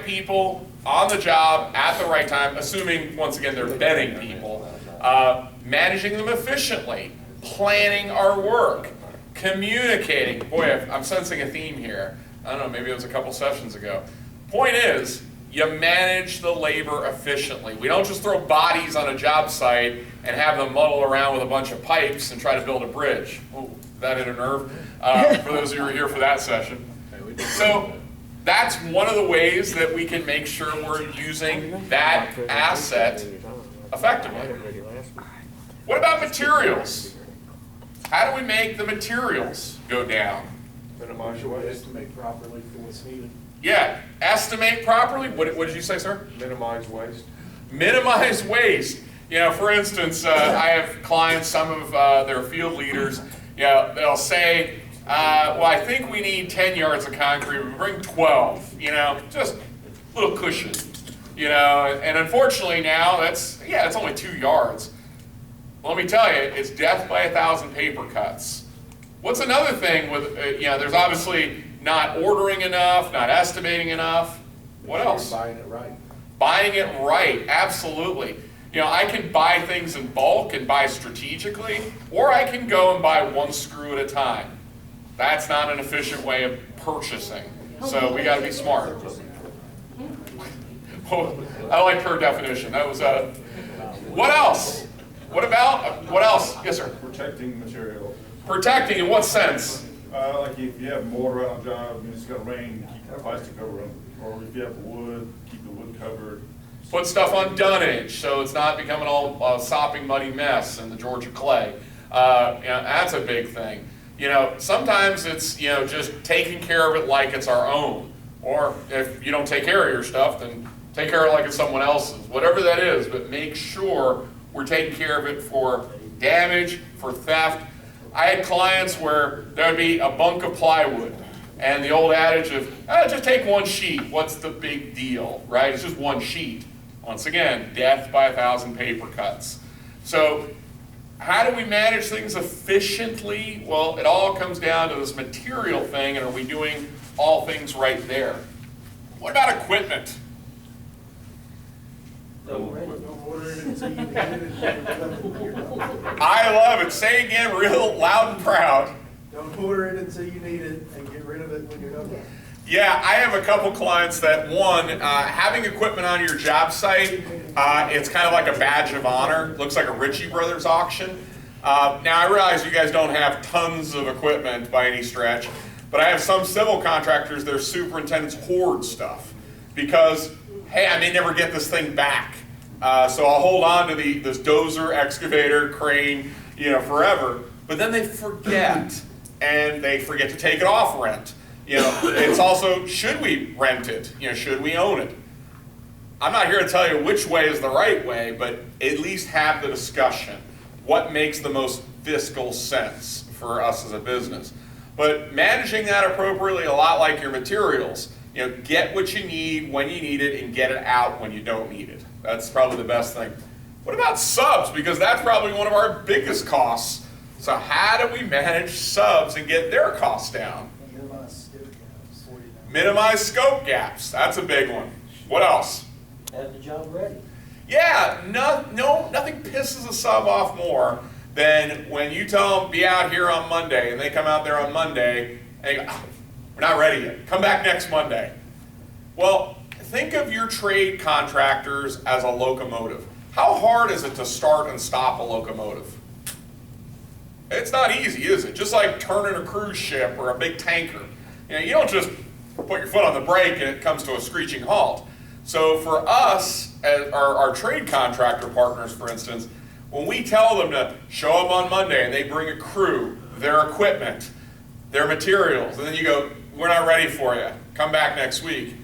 right people on the job at the right time, assuming, once again, they're betting people, managing them efficiently, planning our work, communicating. Boy, I'm sensing a theme here. I don't know, maybe it was a couple sessions ago. Point is, you manage the labor efficiently. We don't just throw bodies on a job site and have them muddle around with a bunch of pipes and try to build a bridge. Oh, that hit a nerve for those of you who were here for that session. So that's one of the ways that we can make sure we're using that asset effectively. What about materials? How do we make the materials go down? Minimize your waste. Estimate properly for what's needed. Yeah, estimate properly. What did you say, sir? Minimize waste. Minimize waste. You know, for instance, I have clients, some of their field leaders, they'll say, well, I think we need 10 yards of concrete, we bring 12, just a little cushion, and unfortunately now it's only 2 yards. Well, let me tell you, it's death by 1,000 paper cuts. What's another thing with, there's obviously not ordering enough, not estimating enough. What else? Buying it right. Buying it right, absolutely. I can buy things in bulk and buy strategically, or I can go and buy one screw at a time. That's not an efficient way of purchasing. So we got to be smart. I like her definition. That was what else? What else? Yes, sir. Protecting material. Protecting in what sense? Like if you have mortar on a job and it's going to rain, keep the plastic over them. Or if you have wood, keep the wood covered. Put stuff on dunnage so it's not becoming all a sopping, muddy mess in the Georgia clay. That's a big thing. Sometimes it's just taking care of it like it's our own. Or if you don't take care of your stuff, then take care of it like it's someone else's. Whatever that is, but make sure we're taking care of it for damage, for theft. I had clients where there would be a bunk of plywood, and the old adage of, just take one sheet, what's the big deal, right? It's just one sheet. Once again, death by 1,000 paper cuts. So how do we manage things efficiently? Well, it all comes down to this material thing, and are we doing all things right there? What about equipment? I love it. Say again real loud and proud. Don't order it until you need it and get rid of it when you're done. Yeah, I have a couple clients that, one, having equipment on your job site, it's kind of like a badge of honor. Looks like a Ritchie Brothers auction. Now, I realize you guys don't have tons of equipment by any stretch, but I have some civil contractors, their superintendents hoard stuff because, hey, I may never get this thing back. So I'll hold on to this dozer, excavator, crane, forever, but then they forget, and they forget to take it off rent. It's also, should we rent it? Should we own it? I'm not here to tell you which way is the right way, but at least have the discussion. What makes the most fiscal sense for us as a business? But managing that appropriately, a lot like your materials. Get what you need when you need it and get it out when you don't need it. That's probably the best thing. What about subs? Because that's probably one of our biggest costs. So how do we manage subs and get their costs down? Minimize scope gaps. That's a big one. What else? Have the job ready. Yeah, nothing pisses a sub off more than when you tell them be out here on Monday and they come out there on Monday and they go, oh, we're not ready yet. Come back next Monday. Well, think of your trade contractors as a locomotive. How hard is it to start and stop a locomotive? It's not easy, is it? Just like turning a cruise ship or a big tanker. You don't just put your foot on the brake and it comes to a screeching halt. So for us, as our trade contractor partners, for instance, when we tell them to show up on Monday and they bring a crew, their equipment, their materials, and then you go, we're not ready for you, come back next week,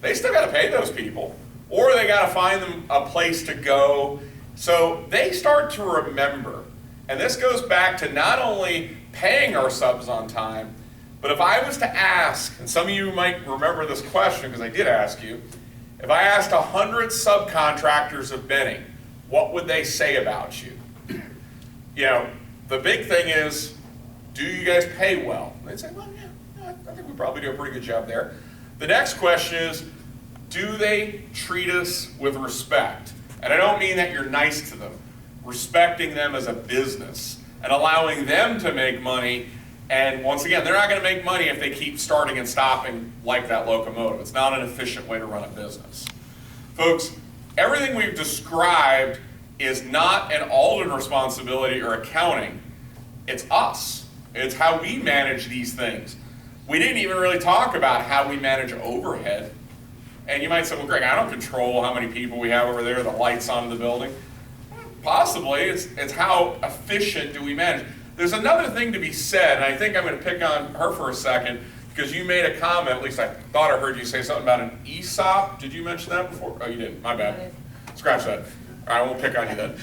they still got to pay those people. Or they got to find them a place to go. So they start to remember. And this goes back to not only paying our subs on time, but if I was to ask, and some of you might remember this question because I did ask you, if I asked 100 subcontractors of Benning, what would they say about you? The big thing is, do you guys pay well? And they'd say, well, yeah, I think we probably do a pretty good job there. The next question is, do they treat us with respect? And I don't mean that you're nice to them. Respecting them as a business and allowing them to make money. And once again, they're not going to make money if they keep starting and stopping like that locomotive. It's not an efficient way to run a business. Folks, everything we've described is not an Alden responsibility or accounting. It's us. It's how we manage these things. We didn't even really talk about how we manage overhead. And you might say, well, Greg, I don't control how many people we have over there, the lights on in the building. Possibly, it's how efficient do we manage. There's another thing to be said, and I think I'm going to pick on her for a second, because you made a comment, at least I thought I heard you say something about an ESOP. Did you mention that before? Oh, you didn't. My bad. Scratch that. All right, I won't pick on you then.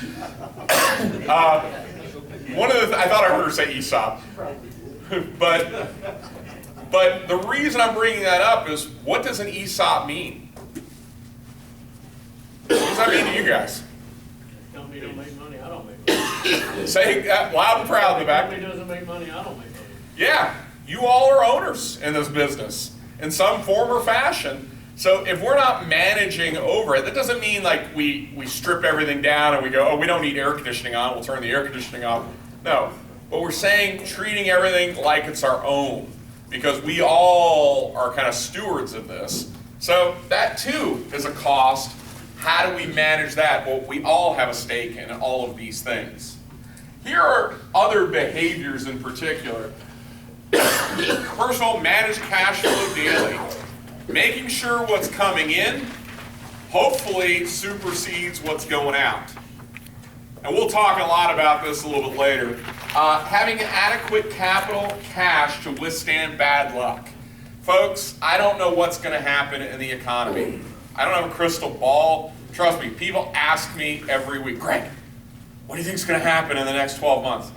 I thought I heard her say ESOP. But the reason I'm bringing that up is, what does an ESOP mean? What does that mean to you guys? Company don't make money, I don't make money. Say that loud and proud in the back. Company doesn't make money, I don't make money. Yeah, you all are owners in this business in some form or fashion. So if we're not managing over it, that doesn't mean like we strip everything down and we go, oh, we don't need air conditioning on, we'll turn the air conditioning off. No, but we're saying treating everything like it's our own, because we all are kind of stewards of this. So that too is a cost. How do we manage that? Well, we all have a stake in all of these things. Here are other behaviors in particular. First of all, manage cash flow daily. Making sure what's coming in hopefully supersedes what's going out. And we'll talk a lot about this a little bit later. Having adequate capital cash to withstand bad luck. Folks, I don't know what's going to happen in the economy. I don't have a crystal ball. Trust me, people ask me every week, Greg, what do you think is going to happen in the next 12 months?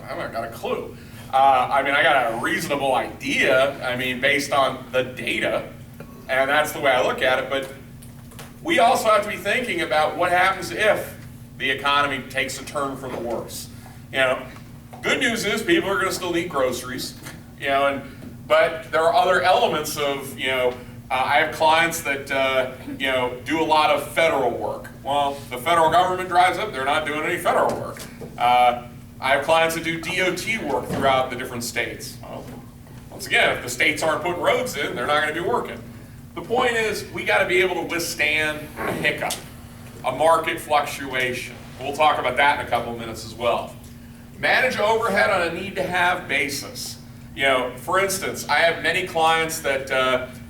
I haven't got a clue. I got a reasonable idea, based on the data, and that's the way I look at it, but we also have to be thinking about what happens if the economy takes a turn for the worse. Good news is people are going to still need groceries, but there are other elements of, I have clients that, do a lot of federal work. Well, the federal government drives up, they're not doing any federal work. I have clients that do DOT work throughout the different states. Well, once again, if the states aren't putting roads in, they're not going to be working. The point is, we got to be able to withstand a hiccup, a market fluctuation. We'll talk about that in a couple of minutes as well. Manage overhead on a need-to-have basis. For instance, I have many clients that,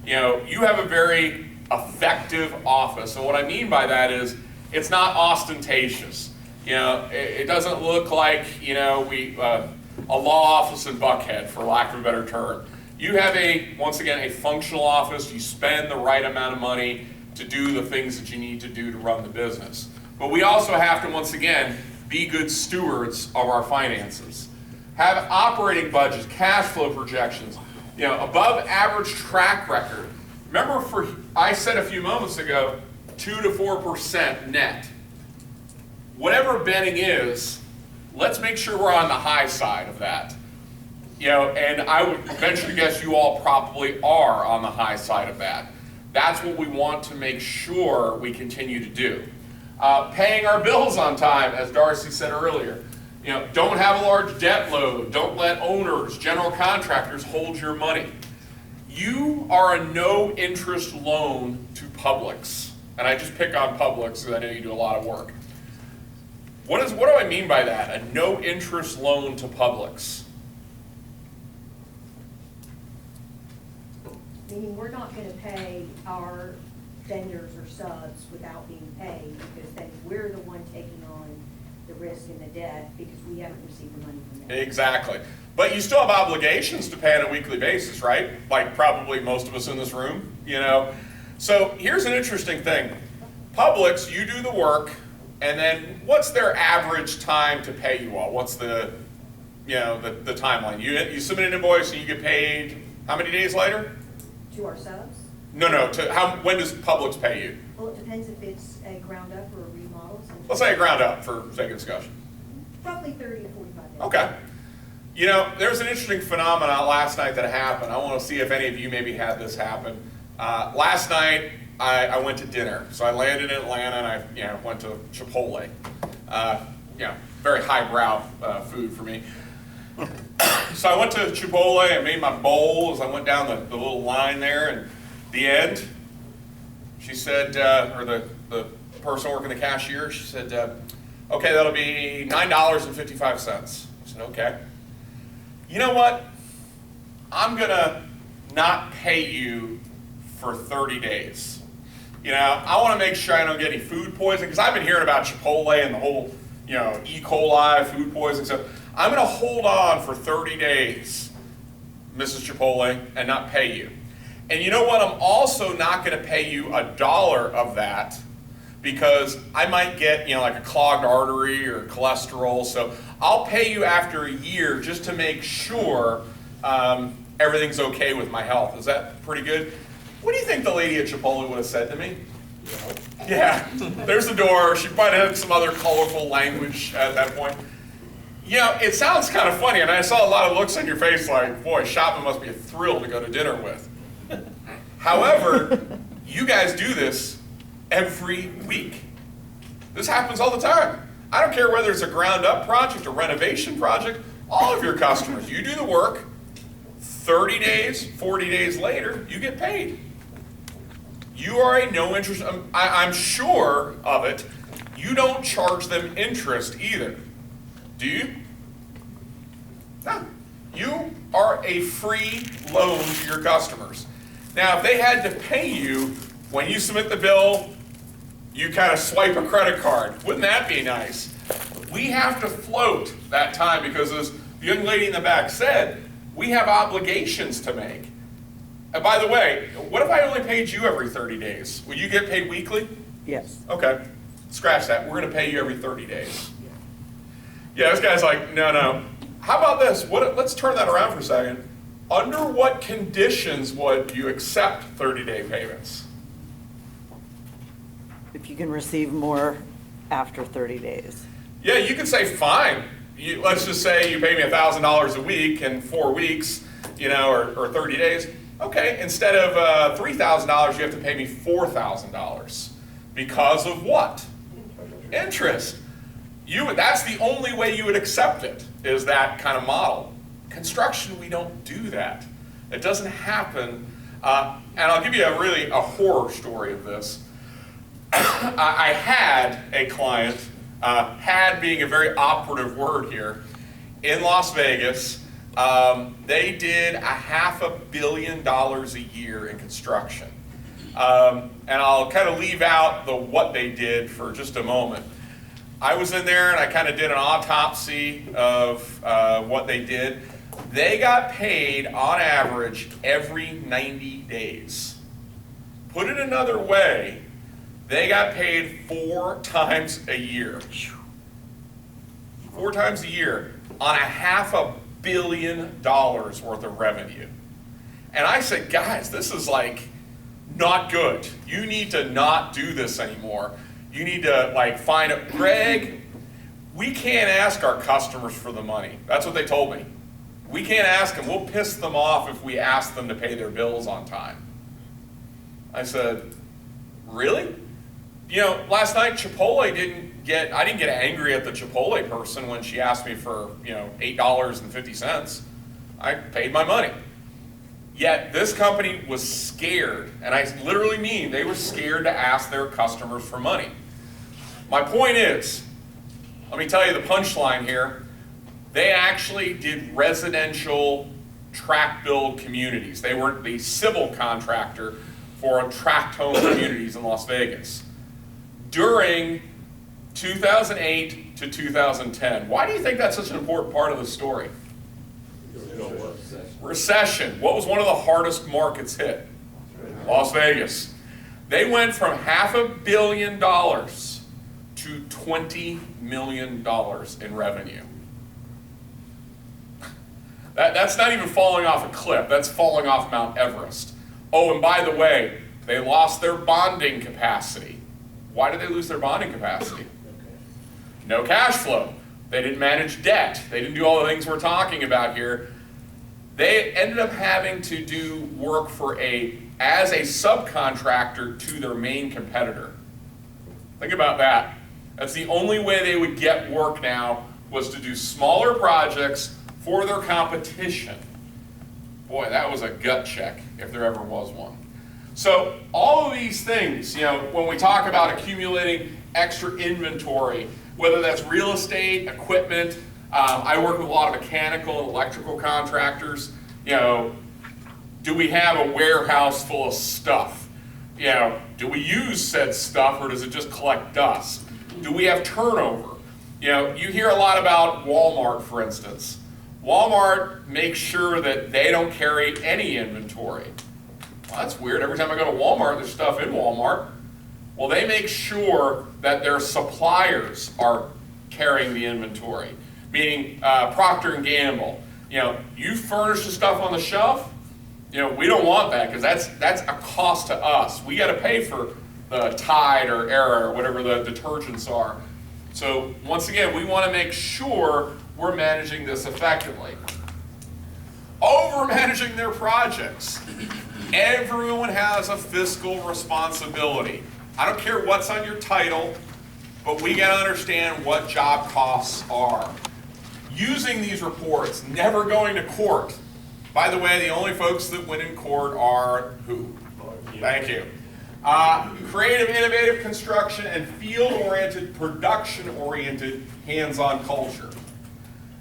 you have a very effective office. And what I mean by that is, it's not ostentatious. It doesn't look like, a law office in Buckhead, for lack of a better term. You have once again, a functional office. You spend the right amount of money to do the things that you need to do to run the business. But we also have to, once again, be good stewards of our finances. Have operating budgets, cash flow projections, above average track record. Remember, I said a few moments ago, 2 to 4% net. Whatever betting is, let's make sure we're on the high side of that. And I would venture to guess you all probably are on the high side of that. That's what we want to make sure we continue to do. Paying our bills on time, as Darcy said earlier. Don't have a large debt load. Don't let owners, general contractors hold your money. You are a no-interest loan to Publix. And I just pick on Publix because I know you do a lot of work. What do I mean by that? A no-interest loan to Publix. Meaning we're not going to pay our vendors or subs without being paid, because then we're the one taking on the risk and the debt because we haven't received the money from them. Exactly. But you still have obligations to pay on a weekly basis, right? Like probably most of us in this room, So here's an interesting thing. Publix, you do the work, and then what's their average time to pay you all? What's the timeline? You submit an invoice and you get paid how many days later? To our subs? No. When does Publix pay you? Well, it depends if it's a ground up or a remodel. Let's say a ground up for sake of discussion. Roughly 30 to 45 days. Okay. There's an interesting phenomenon last night that happened. I want to see if any of you maybe had this happen. Last night, I went to dinner. So I landed in Atlanta and I went to Chipotle. Very highbrow food for me. So I went to Chipotle and made my bowl as I went down the little line there, and at the end, she said, or the person working the cashier, she said, okay, that'll be $9.55. I said, okay. You know what? I'm gonna not pay you for 30 days. I want to make sure I don't get any food poisoning, because I've been hearing about Chipotle and the whole, E. coli, food poisoning stuff. I'm going to hold on for 30 days, Mrs. Chipotle, and not pay you. And you know what? I'm also not going to pay you $1 of that, because I might get, like a clogged artery or cholesterol. So I'll pay you after a year just to make sure everything's okay with my health. Is that pretty good? What do you think the lady at Chipotle would have said to me? Yeah, there's the door. She might have had some other colorful language at that point. It sounds kind of funny, and I saw a lot of looks on your face like, boy, Schoppman must be a thrill to go to dinner with. However, you guys do this every week. This happens all the time. I don't care whether it's a ground-up project, a renovation project, all of your customers, you do the work, 30 days, 40 days later, you get paid. You are a no interest, I'm sure of it, you don't charge them interest either. Do you? No. You are a free loan to your customers. Now, if they had to pay you, when you submit the bill, you kind of swipe a credit card. Wouldn't that be nice? We have to float that time because, as the young lady in the back said, we have obligations to make. And by the way, what if I only paid you every 30 days? Would you get paid weekly? Yes. Okay, scratch that. We're going to pay you every 30 days. Yeah, this guy's like, no. How about this? Let's turn that around for a second. Under what conditions would you accept 30-day payments? If you can receive more after 30 days. Yeah, you could say fine. Let's just say you pay me $1,000 a week in 4 weeks, or 30 days. Okay, instead of $3,000, you have to pay me $4,000. Because of what? Interest. That's the only way you would accept it, is that kind of model. Construction, we don't do that. It doesn't happen. And I'll give you a horror story of this. I had a client, had being a very operative word here, in Las Vegas. They did $500 million a year in construction. And I'll kind of leave out the what they did for just a moment. I was in there and I kind of did an autopsy of what they did. They got paid on average every 90 days. Put it another way, they got paid 4 times a year. 4 times a year on $500 million worth of revenue. And I said, guys, this is like not good. You need to not do this anymore. You need to find a, Gregg, we can't ask our customers for the money. That's what they told me. We can't ask them. We'll piss them off if we ask them to pay their bills on time. I said, really? Last night Chipotle I didn't get angry at the Chipotle person when she asked me for, $8.50. I paid my money. Yet this company was scared, and I literally mean they were scared to ask their customers for money. My point is, let me tell you the punchline here, they actually did residential tract build communities. They were the civil contractor for tract home communities in Las Vegas during 2008 to 2010. Why do you think that's such an important part of the story? Recession. What was one of the hardest markets hit? Las Vegas. They went from $500 million to $20 million in revenue. That's not even falling off a cliff. That's falling off Mount Everest. Oh, and by the way, they lost their bonding capacity. Why did they lose their bonding capacity? No cash flow. They didn't manage debt. They didn't do all the things we're talking about here. They ended up having to do work for a as a subcontractor to their main competitor. Think about that. That's the only way they would get work now, was to do smaller projects for their competition. Boy, that was a gut check, if there ever was one. So all of these things, when we talk about accumulating extra inventory, whether that's real estate, equipment, I work with a lot of mechanical and electrical contractors. Do we have a warehouse full of stuff? Do we use said stuff, or does it just collect dust? Do we have turnover? You hear a lot about Walmart, for instance. Walmart makes sure that they don't carry any inventory. Well, that's weird. Every time I go to Walmart, there's stuff in Walmart. Well, they make sure that their suppliers are carrying the inventory, meaning Procter & Gamble. You furnish the stuff on the shelf, we don't want that, because that's a cost to us. We got to pay for the Tide or Era or whatever the detergents are. So once again, we want to make sure we're managing this effectively. Over managing their projects. Everyone has a fiscal responsibility. I don't care what's on your title, but we got to understand what job costs are. Using these reports, never going to court. By the way, the only folks that win in court are who? Thank you. Creative, innovative construction and field-oriented, production-oriented, hands-on culture.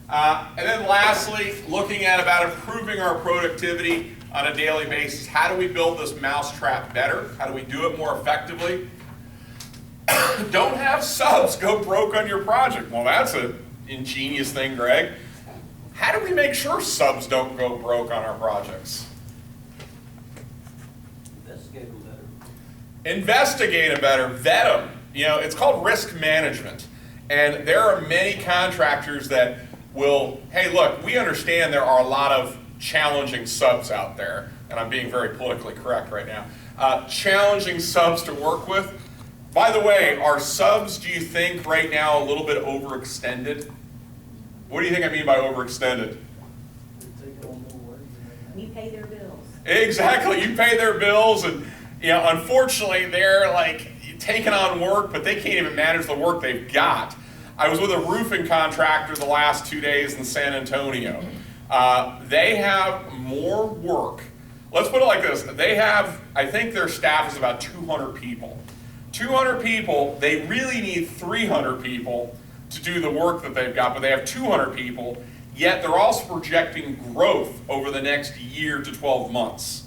And then lastly, looking at about improving our productivity on a daily basis. How do we build this mousetrap better? How do we do it more effectively? Don't have subs go broke on your project. Well, that's an ingenious thing, Greg. How do we make sure subs don't go broke on our projects? Investigate them better. Investigate them better, vet them. It's called risk management. And there are many contractors that will, hey, look, we understand there are a lot of challenging subs out there, and I'm being very politically correct right now, challenging subs to work with. By the way, are subs, do you think, right now a little bit overextended? What do you think I mean by overextended? You pay their bills. Exactly, you pay their bills, and unfortunately they're like taking on work, but they can't even manage the work they've got. I was with a roofing contractor the last 2 days in San Antonio. They have more work. Let's put it like this. They have, I think their staff is about 200 people. 200 people, they really need 300 people to do the work that they've got, but they have 200 people, yet they're also projecting growth over the next year to 12 months.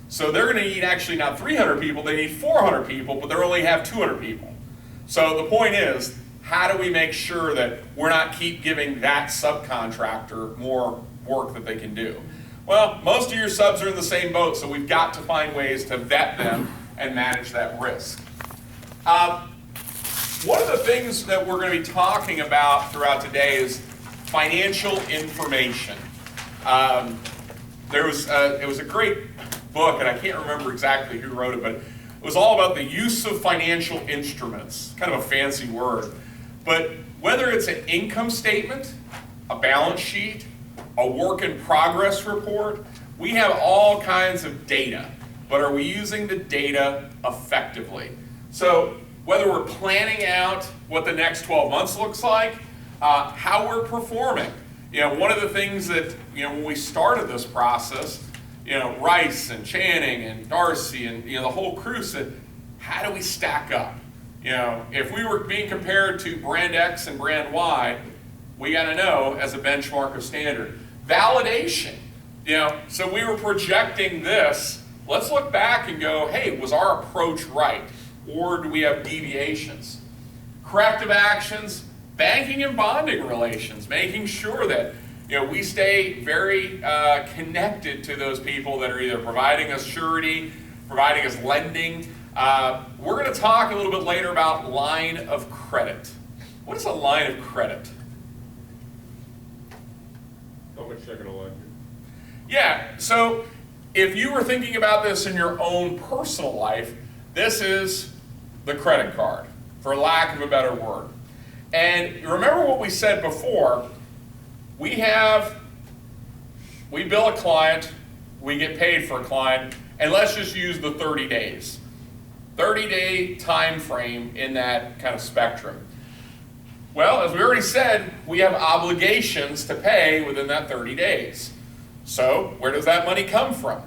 So they're going to need actually not 300 people, they need 400 people, but they only have 200 people. So the point is, how do we make sure that we're not keep giving that subcontractor more work that they can do? Well, most of your subs are in the same boat, so we've got to find ways to vet them and manage that risk. One of the things that we're going to be talking about throughout today is financial information. It was a great book, and I can't remember exactly who wrote it, but it was all about the use of financial instruments. Kind of a fancy word. But whether it's an income statement, a balance sheet, a work in progress report, we have all kinds of data, but are we using the data effectively? So whether we're planning out what the next 12 months looks like, how we're performing. One of the things that, when we started this process, Rice and Channing and Darcy and, the whole crew said, how do we stack up? If we were being compared to brand X and brand Y, we got to know as a benchmark of standard. Validation, so we were projecting this. Let's look back and go, hey, was our approach right? Or do we have deviations? Corrective actions, banking and bonding relations, making sure that we stay very connected to those people that are either providing us surety, providing us lending. We're going to talk a little bit later about line of credit. What is a line of credit? How much checking a line? Yeah, so if you were thinking about this in your own personal life, this is the credit card, for lack of a better word. And remember what we said before, we bill a client, we get paid for a client, And let's just use the 30 days. 30-day time frame in that kind of spectrum. Well, as we already said, we have obligations to pay within that 30 days. So where does that money come from?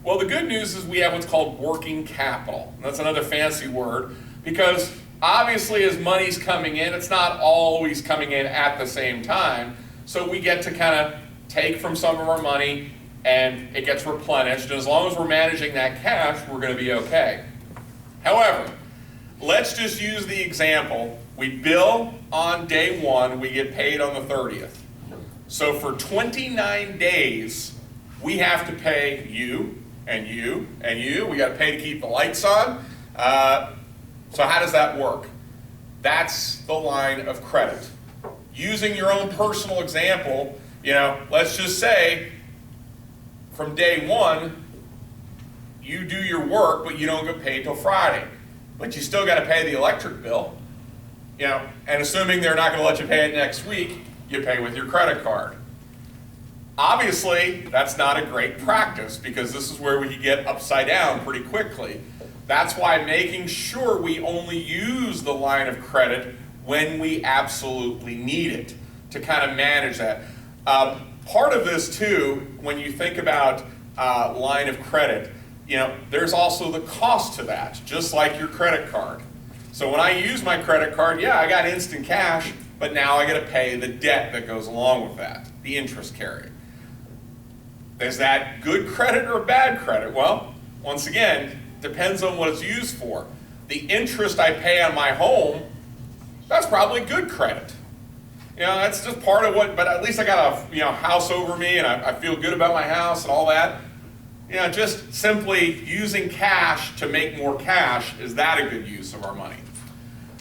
Well, the good news is we have what's called working capital. And that's another fancy word, because obviously as money's coming in, it's not always coming in at the same time. So we get to kind of take from some of our money and it gets replenished. And as long as we're managing that cash, we're going to be okay. However, let's just use the example. We bill on day 1, we get paid on the 30th. So for 29 days, we have to pay you and you and you. We got to pay to keep the lights on. So how does that work? That's the line of credit. Using your own personal example, let's just say from day 1, you do your work, but you don't get paid till Friday. But you still got to pay the electric bill. And assuming they're not going to let you pay it next week, you pay with your credit card. Obviously, that's not a great practice because this is where we can get upside down pretty quickly. That's why making sure we only use the line of credit when we absolutely need it to kind of manage that. Part of this too, when you think about line of credit, there's also the cost to that, just like your credit card. So when I use my credit card, yeah, I got instant cash, but now I got to pay the debt that goes along with that, the interest carry. Is that good credit or bad credit? Well, once again, depends on what it's used for. The interest I pay on my home, that's probably good credit. That's just part of what, but at least I got a house over me and I feel good about my house and all that. Just simply using cash to make more cash, is that a good use of our money?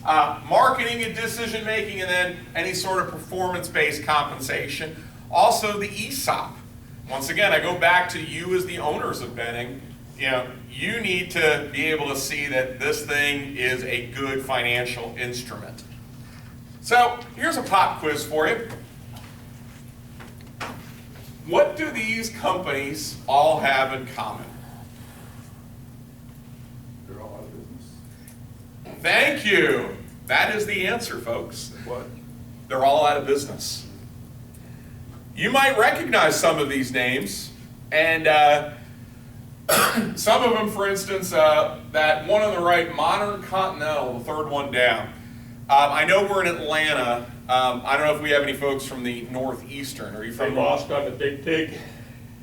Marketing and decision making, and then any sort of performance-based compensation. Also the ESOP. Once again, I go back to you as the owners of Benning. You need to be able to see that this thing is a good financial instrument. So here's a pop quiz for you. What do these companies all have in common? They're all out of business. Thank you. That is the answer, folks. What? They're all out of business. You might recognize some of these names, and some of them, for instance, that one on the right, Modern Continental, the third one down. I know we're in Atlanta. I don't know if we have any folks from the Northeastern. Are you They from? lost on the big dig,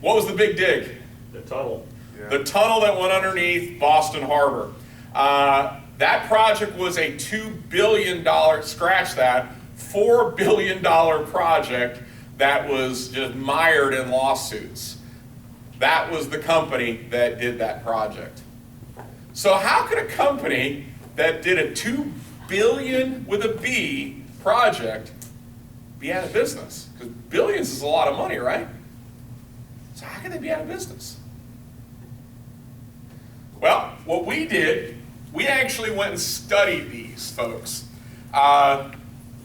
What was the big dig? the tunnel. The tunnel that went underneath Boston Harbor. That project was a $2 billion, scratch that, $4 billion project that was just mired in lawsuits. That was the company that did that project. So how could a company that did a $2 billion with a B project be out of business? Because billions is a lot of money, right? So how can they be out of business? Well, what we did, we actually went and studied these folks.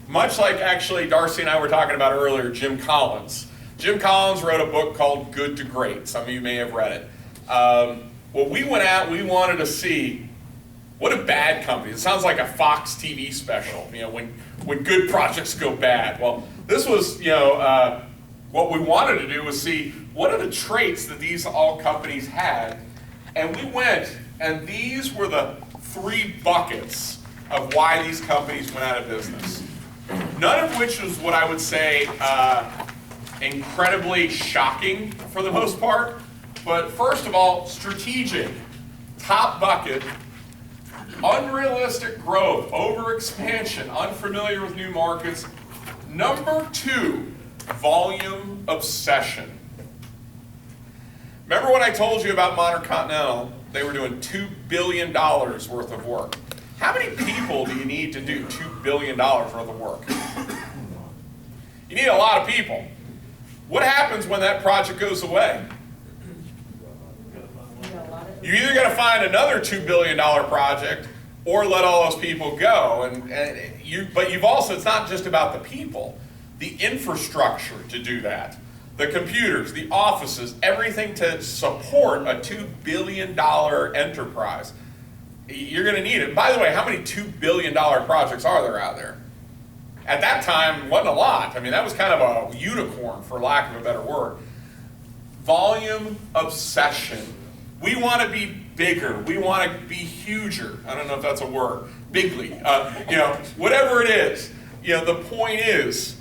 Much like actually Darcy and I were talking about earlier, Jim Collins. Jim Collins wrote a book called Good to Great. Some of you may have read it. Well, we went out, we wanted to see what a bad company. It sounds like a Fox TV special, when good projects go bad. Well, this was, what we wanted to do was see what are the traits that these all companies had. And we went, and these were the 3 buckets of why these companies went out of business. None of which was what I would say incredibly shocking for the most part. But first of all, strategic, top bucket, unrealistic growth, overexpansion, unfamiliar with new markets. Number 2, volume obsession. Remember when I told you about Modern Continental? They were doing $2 billion worth of work. How many people do you need to do $2 billion worth of work? You need a lot of people. What happens when that project goes away? You either got to find another $2 billion project or let all those people go. But you've also, it's not just about the people, the infrastructure to do that. the computers, the offices, everything to support a $2 billion enterprise. You're going to need it. By the way, how many $2 billion projects are there out there? At that time, wasn't a lot. I mean, that was kind of a unicorn, for lack of a better word. Volume obsession. We want to be bigger. We want to be huger. I don't know if that's a word. Bigly. Whatever it is. The point is,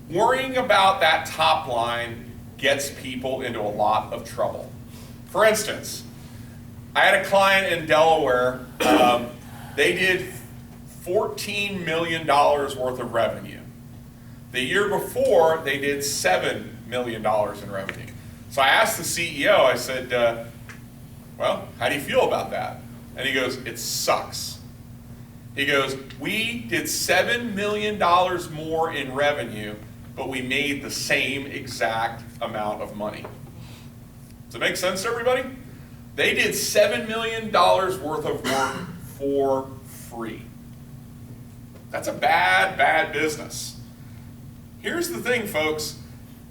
worrying about that top line gets people into a lot of trouble. For instance, I had a client in Delaware. They did $14 million worth of revenue. The year before, they did $7 million in revenue. So I asked the CEO, I said, well, how do you feel about that? And he goes, it sucks. He goes, we did $7 million more in revenue, but we made the same exact amount of money. Does it make sense to everybody? They did $7 million worth of work for free. That's a bad, bad business. Here's the thing, folks.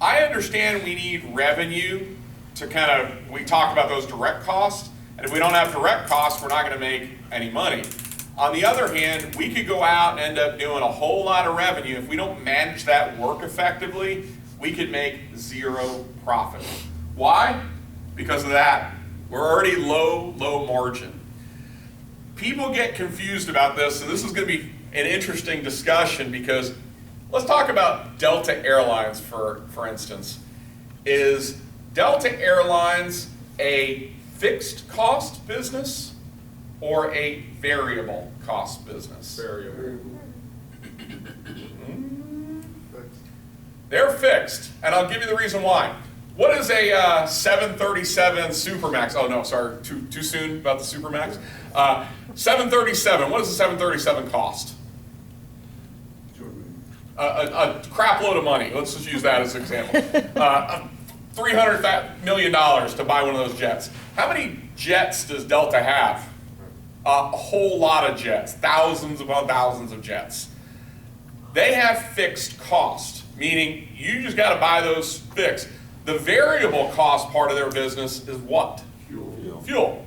I understand we need revenue to we talk about those direct costs, and if we don't have direct costs, we're not going to make any money. On the other hand, we could go out and end up doing a whole lot of revenue. If we don't manage that work effectively, we could make zero profit. Why? Because of that. We're already low margin. People get confused about this, and this is going to be an interesting discussion because let's talk about Delta Airlines for instance. Is Delta Airlines a fixed cost business or a variable cost business? Variable. They're fixed, and I'll give you the reason why. What is a 737 Supermax? Oh no, sorry, too soon about the Supermax. 737, what does a 737 cost? A crap load of money. Let's just use that as an example. $300 million to buy one of those jets. How many jets does Delta have? A whole lot of jets, thousands upon thousands of jets. They have fixed cost, meaning you just got to buy those fixed. The variable cost part of their business is what? Fuel.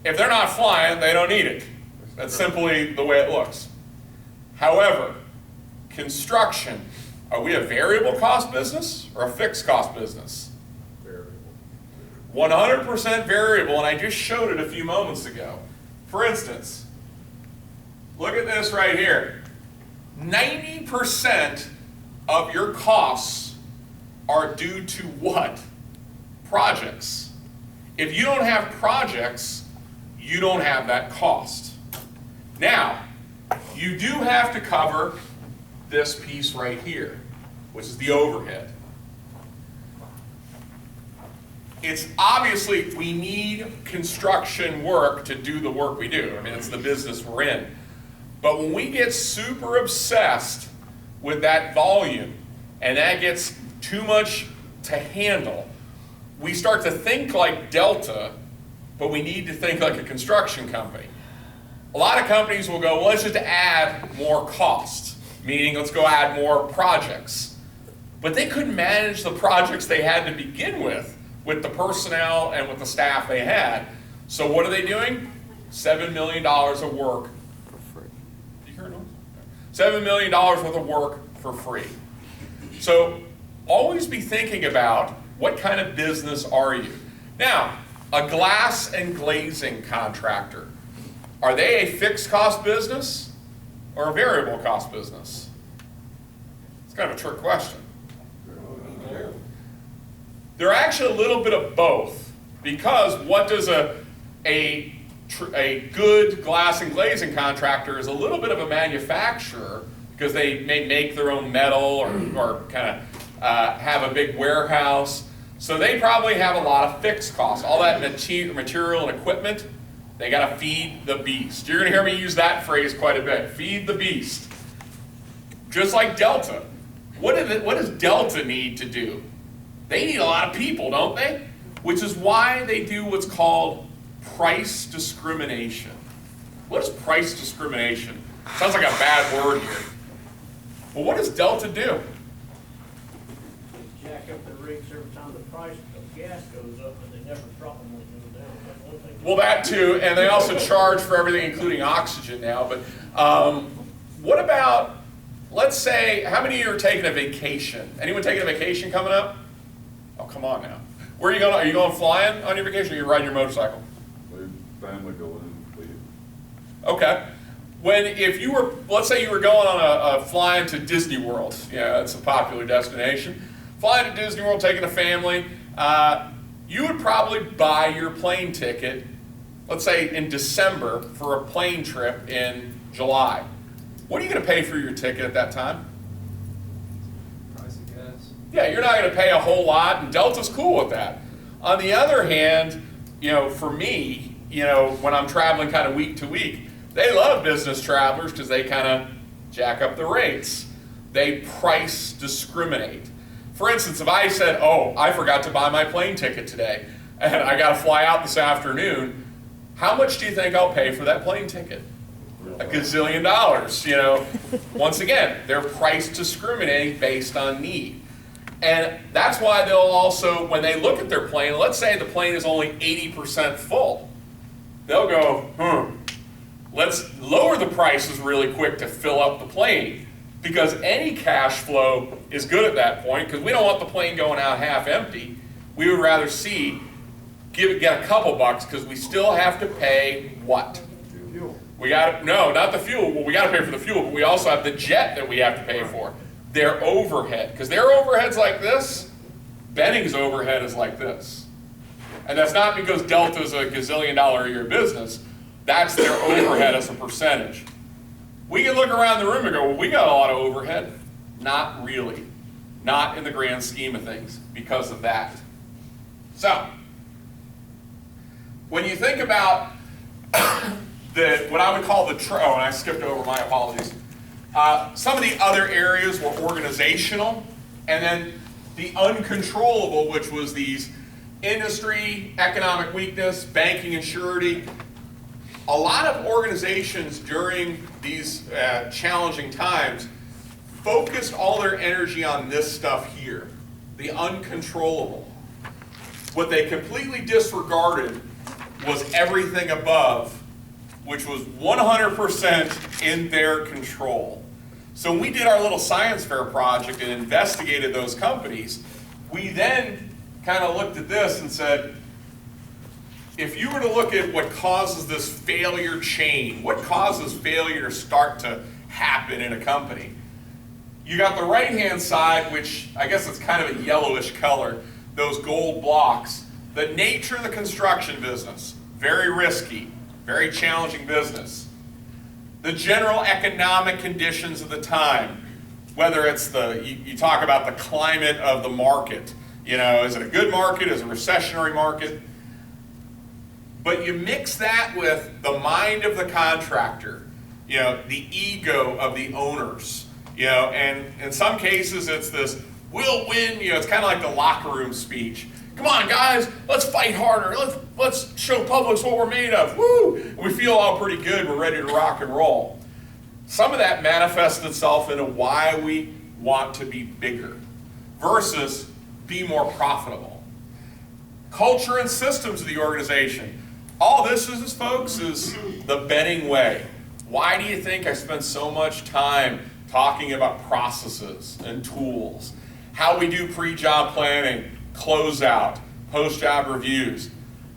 If they're not flying, they don't need it. That's simply the way it looks. However, construction, are we a variable cost business or a fixed cost business? Variable. 100% variable, and I just showed it a few moments ago. For instance, look at this right here. 90% of your costs are due to what? Projects. If you don't have projects, you don't have that cost. Now, you do have to cover this piece right here, which is the overhead. It's obviously, we need construction work to do the work we do. I mean, it's the business we're in. But when we get super obsessed with that volume, and that gets too much to handle, we start to think like Delta, but we need to think like a construction company. A lot of companies will go, well, let's just add more cost, meaning let's go add more projects. But they couldn't manage the projects they had to begin with the personnel and with the staff they had. So what are they doing? $7 million of work. For free. Did you hear it? $7 million worth of work for free. So always be thinking about what kind of business are you. Now, a glass and glazing contractor, are they a fixed cost business or a variable cost business? It's kind of a trick question. They're actually a little bit of both, because what does a good glass and glazing contractor is a little bit of a manufacturer, because they may make their own metal or kind of have a big warehouse. So they probably have a lot of fixed costs. All that material and equipment, they got to feed the beast. You're going to hear me use that phrase quite a bit. Feed the beast. Just like Delta. What does Delta need to do? They need a lot of people, don't they? Which is why they do what's called price discrimination. What is price discrimination? Sounds like a bad word here. But what does Delta do? jack up their rates every time the price of gas goes up, but they never drop them when it goes down. That's one thing. Well, that too, and they also charge for everything, including oxygen now, but what about, let's say, how many of you are taking a vacation? Anyone taking a vacation coming up? Oh, come on now. Where are you going? Are you going flying on your vacation, or are you riding your motorcycle? Family going in, please. Okay. If you were, let's say you were going on a flying to Disney World, yeah, it's a popular destination. Flying to Disney World, taking a family, you would probably buy your plane ticket, let's say in December, for a plane trip in July. What are you going to pay for your ticket at that time? Price of gas. Yeah, you're not going to pay a whole lot, and Delta's cool with that. On the other hand, for me, when I'm traveling kind of week to week, they love business travelers because they kind of jack up the rates. They price discriminate. For instance, if I said, oh, I forgot to buy my plane ticket today, and I got to fly out this afternoon, how much do you think I'll pay for that plane ticket? A gazillion dollars, Once again, they're price discriminating based on need. And that's why they'll also, when they look at their plane, let's say the plane is only 80% full, they'll go, let's lower the prices really quick to fill up the plane, because any cash flow is good at that point, because we don't want the plane going out half empty. We would rather get a couple bucks, because we still have to pay what? Fuel. No, not the fuel. Well, we got to pay for the fuel, but we also have the jet that we have to pay for. Their overhead, because their overhead's like this, Benning's overhead is like this. And that's not because Delta's a gazillion dollar a year business. That's their overhead as a percentage. We can look around the room and go, well, we got a lot of overhead. Not really. Not in the grand scheme of things because of that. So, when you think about what I would call and I skipped over, my apologies. Some of the other areas were organizational, and then the uncontrollable, which was these industry, economic weakness, banking and surety. A lot of organizations during these challenging times focused all their energy on this stuff here, the uncontrollable. What they completely disregarded was everything above, which was 100% in their control. So when we did our little science fair project and investigated those companies, we then kind of looked at this and said, if you were to look at what causes this failure chain, what causes failure to start to happen in a company, you got the right-hand side, which I guess it's kind of a yellowish color, those gold blocks. The nature of the construction business, very risky, very challenging business. The general economic conditions of the time, whether it's you talk about the climate of the market, is it a good market, is it a recessionary market? But you mix that with the mind of the contractor, the ego of the owners, and in some cases it's this, we'll win, it's kind of like the locker room speech. Come on, guys, let's fight harder. Let's show Publix what we're made of. Woo! We feel all pretty good. We're ready to rock and roll. Some of that manifests itself into why we want to be bigger versus be more profitable. Culture and systems of the organization. All this is, folks, is the Benning way. Why do you think I spend so much time talking about processes and tools? How we do pre-job planning, closeout, post-job reviews.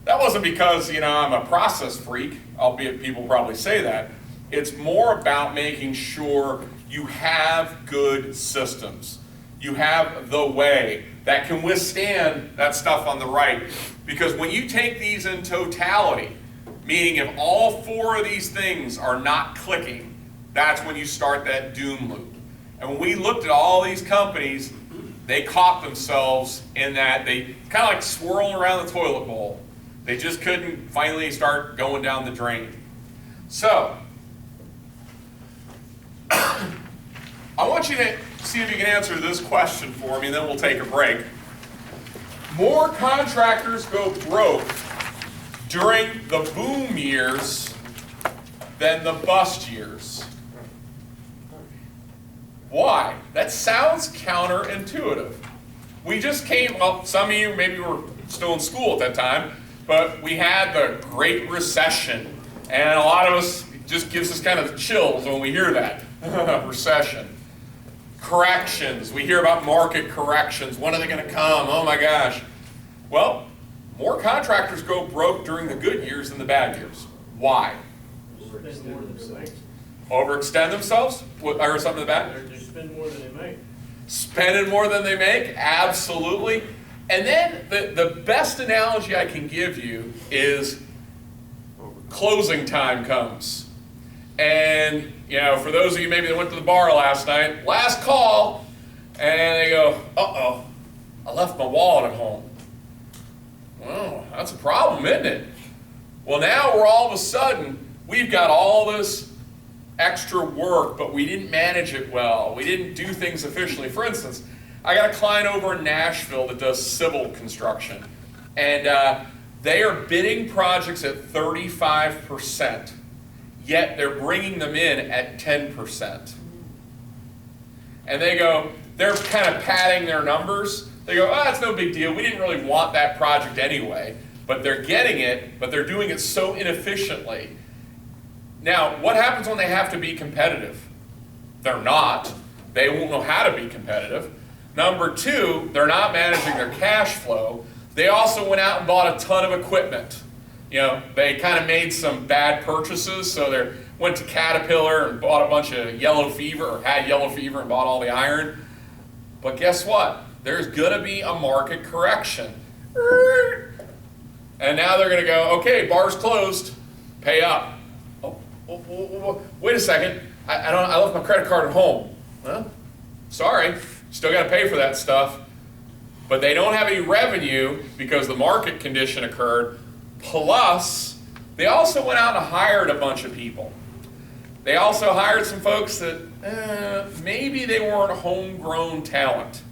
That wasn't because, I'm a process freak, albeit people probably say that. It's more about making sure you have good systems. You have the way that can withstand that stuff on the right. Because when you take these in totality, meaning if all four of these things are not clicking, that's when you start that doom loop. And when we looked at all these companies, they caught themselves in that they kind of like swirling around the toilet bowl. They just couldn't finally start going down the drain. So, I want you to see if you can answer this question for me, and then we'll take a break. More contractors go broke during the boom years than the bust years. Why? That sounds counterintuitive. We just came, well, some of you maybe were still in school at that time, but we had the Great Recession. And a lot of us, it just gives us kind of chills when we hear that, recession. Corrections, we hear about market corrections. When are they going to come? Oh my gosh. Well, more contractors go broke during the good years than the bad years. Why? Spend more than they make. Overextend themselves? Or something to that? They spend more than they make. Spending more than they make? Absolutely. And then the best analogy I can give you is closing time comes. And, you know, for those of you maybe that went to the bar last night, last call, and they go, uh-oh, I left my wallet at home. Well, that's a problem, isn't it? Well, now we're all of a sudden, we've got all this extra work, but we didn't manage it well. We didn't do things efficiently. For instance, I got a client over in Nashville that does civil construction, and they are bidding projects at 35%, yet they're bringing them in at 10%. And they go, they're kind of padding their numbers. They go, oh, that's no big deal. We didn't really want that project anyway, but they're getting it, but they're doing it so inefficiently. Now, what happens when they have to be competitive? They're not. They won't know how to be competitive. Number two, they're not managing their cash flow. They also went out and bought a ton of equipment. You know, they kind of made some bad purchases, so they went to Caterpillar and bought a bunch of yellow fever, or had yellow fever and bought all the iron. But guess what? There's gonna be a market correction. And now they're gonna go, okay, bar's closed, pay up. Oh, wait a second, I left my credit card at home. Well, sorry, still gotta pay for that stuff. But they don't have any revenue because the market condition occurred. Plus, they also went out and hired a bunch of people. They also hired some folks that maybe they weren't homegrown talent.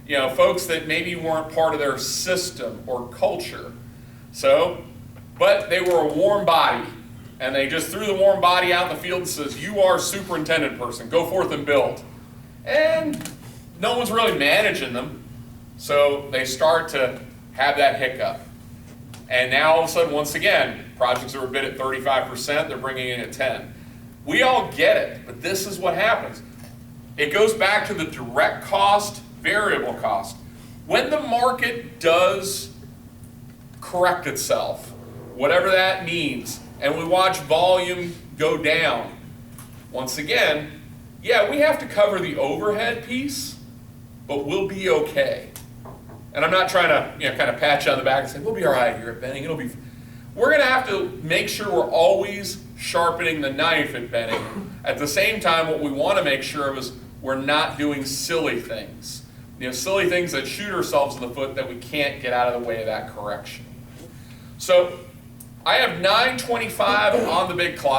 You know, folks that maybe weren't part of their system or culture. So, but they were a warm body. And they just threw the warm body out in the field and says, you are superintendent person, go forth and build. And no one's really managing them. So they start to have that hiccup. And now all of a sudden, once again, projects that were bid at 35%, they're bringing in at 10. We all get it, but this is what happens. It goes back to the direct cost, variable cost. When the market does correct itself, whatever that means, and we watch volume go down, once again, yeah, we have to cover the overhead piece, but we'll be okay. And I'm not trying to, you know, kind of pat you on the back and say, we'll be all right here at Benning. We're going to have to make sure we're always sharpening the knife at Benning. At the same time, what we want to make sure of is we're not doing silly things. You know, silly things that shoot ourselves in the foot that we can't get out of the way of that correction. So I have 9:25 on the big clock.